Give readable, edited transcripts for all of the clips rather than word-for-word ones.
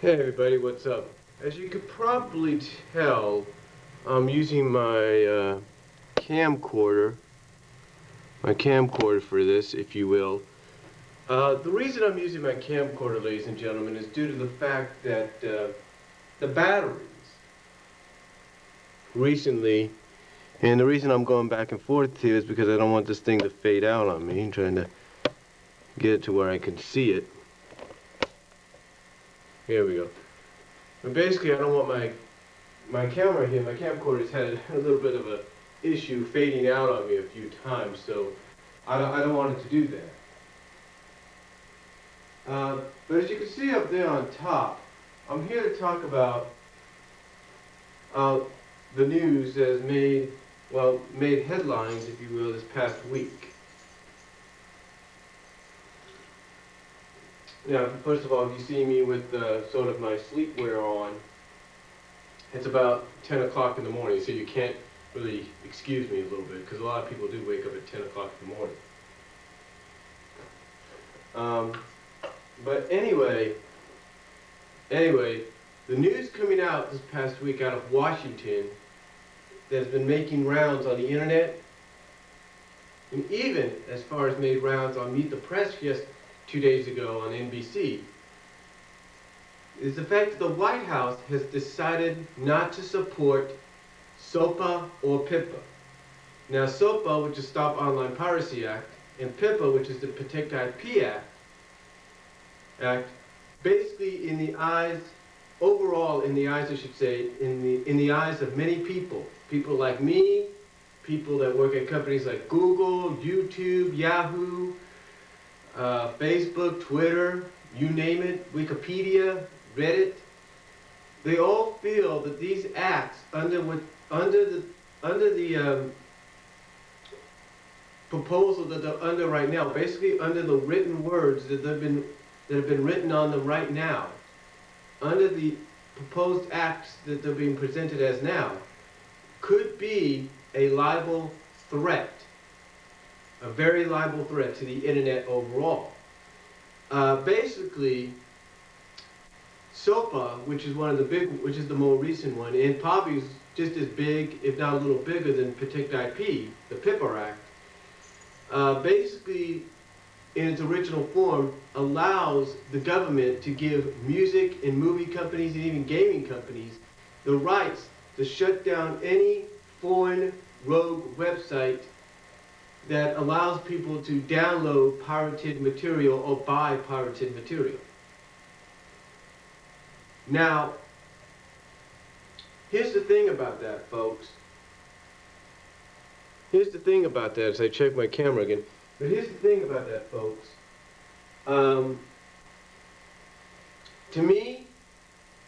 Hey everybody, what's up? As you could probably tell, I'm using camcorder, my camcorder for this, if you will. The reason I'm using my camcorder, ladies and gentlemen, is due to the fact that the batteries recently, and the reason I'm going back and forth here is because I don't want this thing to fade out on me. I'm trying to get it to where I can see it. Here we go. But basically, I don't want my camera here, my camcorder's had a little bit of a issue fading out on me a few times, so I don't want it to do that. But as you can see up there on top, I'm here to talk about the news that has made headlines, if you will, this past week. Now, first of all, if you see me with sort of my sleepwear on, it's about 10 o'clock in the morning, so you can't really excuse me a little bit, because a lot of people do wake up at 10 o'clock in the morning. But anyway, the news coming out this past week out of Washington that's been making rounds on the internet, and even as far as made rounds on Meet the Press just 2 days ago on NBC, is the fact that the White House has decided not to support Sopa or Pipa. Now, Sopa, which is Stop Online Piracy Act, and Pipa, which is the Protect IP Act, basically in the eyes, overall in the eyes, I should say, in the eyes of many people like me, people that work at companies like Google, YouTube, Yahoo, Facebook, Twitter, you name it, Wikipedia, Reddit, they all feel that these acts under the proposal that they're under right now, basically under the written words that have been written on them right now, under the proposed acts that they're being presented as now, could be a liable threat, a very liable threat to the internet overall. Basically, Sopa, which is which is the more recent one, and probably is just as big, if not a little bigger than Protect IP, the Pipa Act, basically, in its original form, allows the government to give music and movie companies and even gaming companies the rights to shut down any foreign rogue website that allows people to download pirated material or buy pirated material. Now, here's the thing about that, folks. Here's the thing about that, as I check my camera again. But here's the thing about that, folks. To me,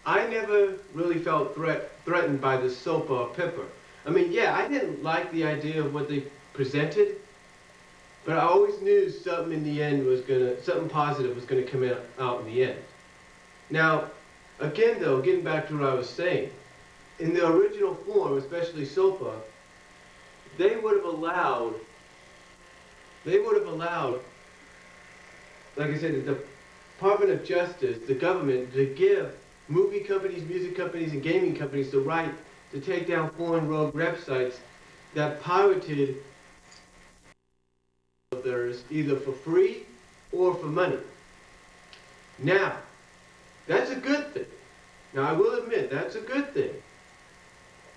I never really felt threatened by the Sopa or Pipa. I mean, yeah, I didn't like the idea of what they presented, but I always knew something in the end something positive was gonna come out in the end. Now, again though, getting back to what I was saying, in the original form, especially Sopa, they would have allowed, like I said, the Department of Justice, the government, to give movie companies, music companies, and gaming companies the right to take down foreign rogue websites that pirated theirs either for free or for money. Now, that's a good thing. Now, I will admit, that's a good thing.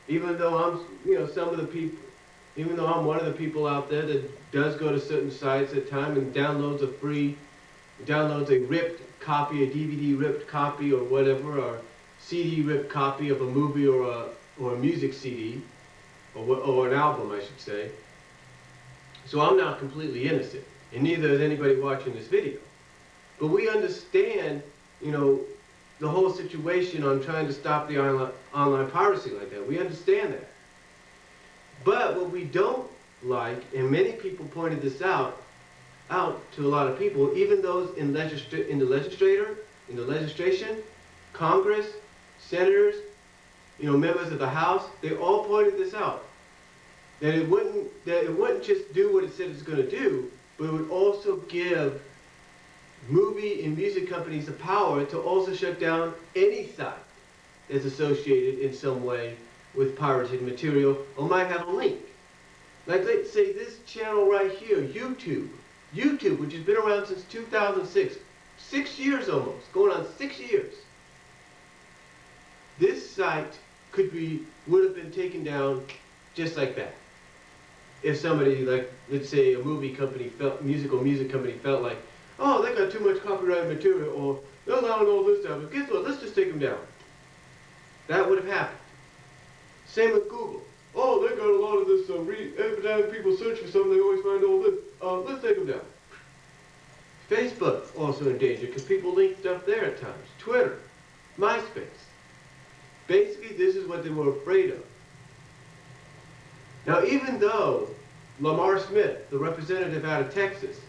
Even though I'm, even though I'm one of the people out there that does go to certain sites at times and downloads a ripped copy, a DVD ripped copy or whatever, or CD ripped copy of a movie or a music CD, or an album, I should say. So I'm not completely innocent, and neither is anybody watching this video. But we understand, the whole situation on trying to stop the online piracy like that. We understand that. But what we don't like, and many people pointed this out to a lot of people, even those in the legislation, Congress, senators, members of the House, they all pointed this out. That it wouldn't just do what it said it's going to do, but it would also give movie and music companies the power to also shut down any site that's associated in some way with pirated material or might have a link. Like let's say this channel right here, YouTube, which has been around since 2006, 6 years almost, going on 6 years. This site would have been taken down just like that. If somebody, like, let's say a music company felt like, oh, they got too much copyrighted material, or they're allowing all this stuff, but guess what, let's just take them down. That would have happened. Same with Google. Oh, they got a lot of this, every time people search for something, they always find all this. Let's take them down. Facebook, also in danger, because people link stuff there at times. Twitter, MySpace. Basically, this is what they were afraid of. Now, even though Lamar Smith, the representative out of Texas,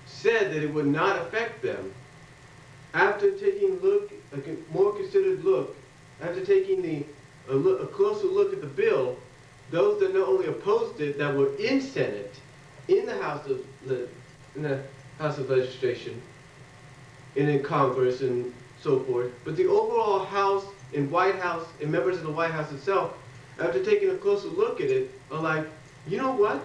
said that it would not affect them, after taking a more considered look, after taking a closer look at the bill, those that not only opposed it, that were in Senate, in the House of Legislation, and in Congress and so forth, but the overall House and White House and members of the White House itself, after taking a closer look at it, are like, you know what?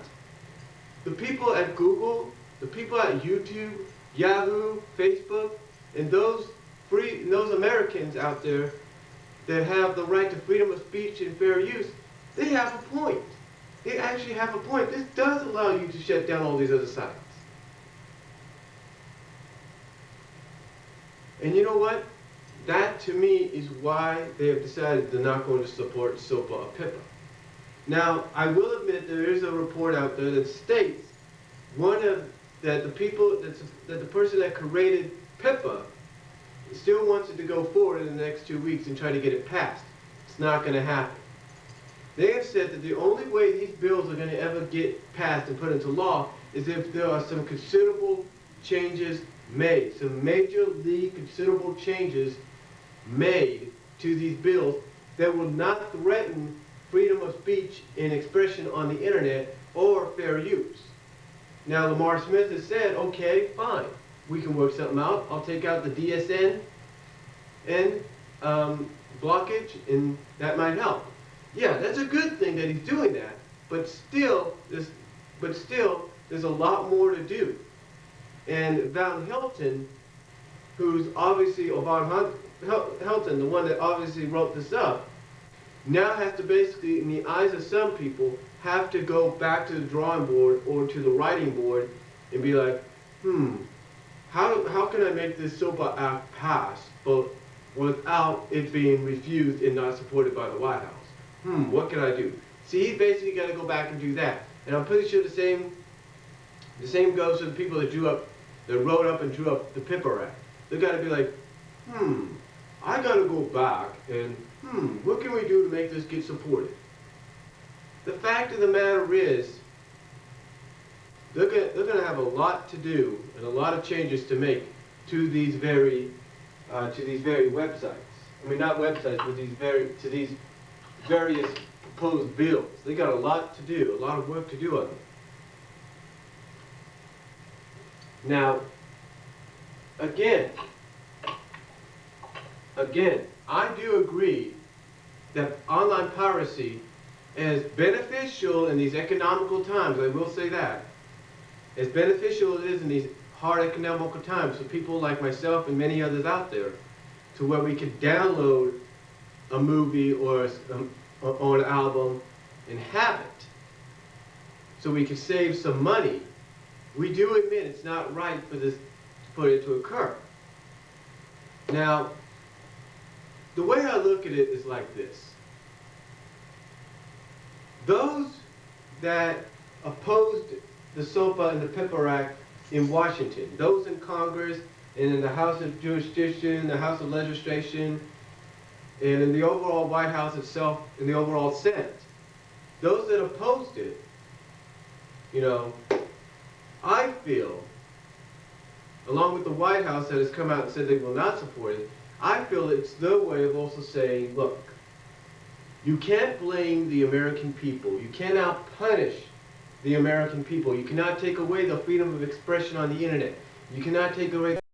The people at Google, the people at YouTube, Yahoo, Facebook, and those Americans out there that have the right to freedom of speech and fair use, they have a point. They actually have a point. This does allow you to shut down all these other sites. And you know what? That, to me, is why they have decided they're not going to support Sopa or Pipa. Now, I will admit there is a report out there that states that the person that created Pipa still wants it to go forward in the next 2 weeks and try to get it passed. It's not going to happen. They have said that the only way these bills are going to ever get passed and put into law is if there are some considerable changes made, some majorly considerable changes made to these bills that will not threaten freedom of speech and expression on the internet or fair use. Now, Lamar Smith has said, okay, fine, we can work something out. I'll take out the DSN and blockage, and that might help. Yeah, that's a good thing that he's doing that, but still, there's a lot more to do. And Van Helton, who's obviously, Helton, the one that obviously wrote this up, now has to basically, in the eyes of some people, have to go back to the drawing board or to the writing board and be like, how can I make this Sopa Act pass, but without it being refused and not supported by the White House? What can I do? See, he's basically got to go back and do that. And I'm pretty sure the same goes to the people that wrote up and drew up the Pipa Act. They've got to be like, I got to go back and, what can we do to make this get supported? The fact of the matter is, they're going to have a lot to do and a lot of changes to make to these very websites. I mean, not websites, but to these various proposed bills. They got a lot to do, a lot of work to do on them. Now, again, I do agree that online piracy is beneficial in these economical times. I will say that. As beneficial it is in these hard economical times for people like myself and many others out there, to where we can download a movie or an album and have it, so we can save some money. We do admit it's not right for it to occur. Now, the way I look at it is like this. Those that opposed the Sopa and the Pipa Act in Washington, those in Congress and in the House of Jurisdiction, the House of Legislation, and in the overall White House itself, in the overall Senate, those that opposed it, I feel, along with the White House that has come out and said they will not support it, I feel it's their way of also saying, look, you can't blame the American people. You cannot punish the American people. You cannot take away the freedom of expression on the internet. You cannot take away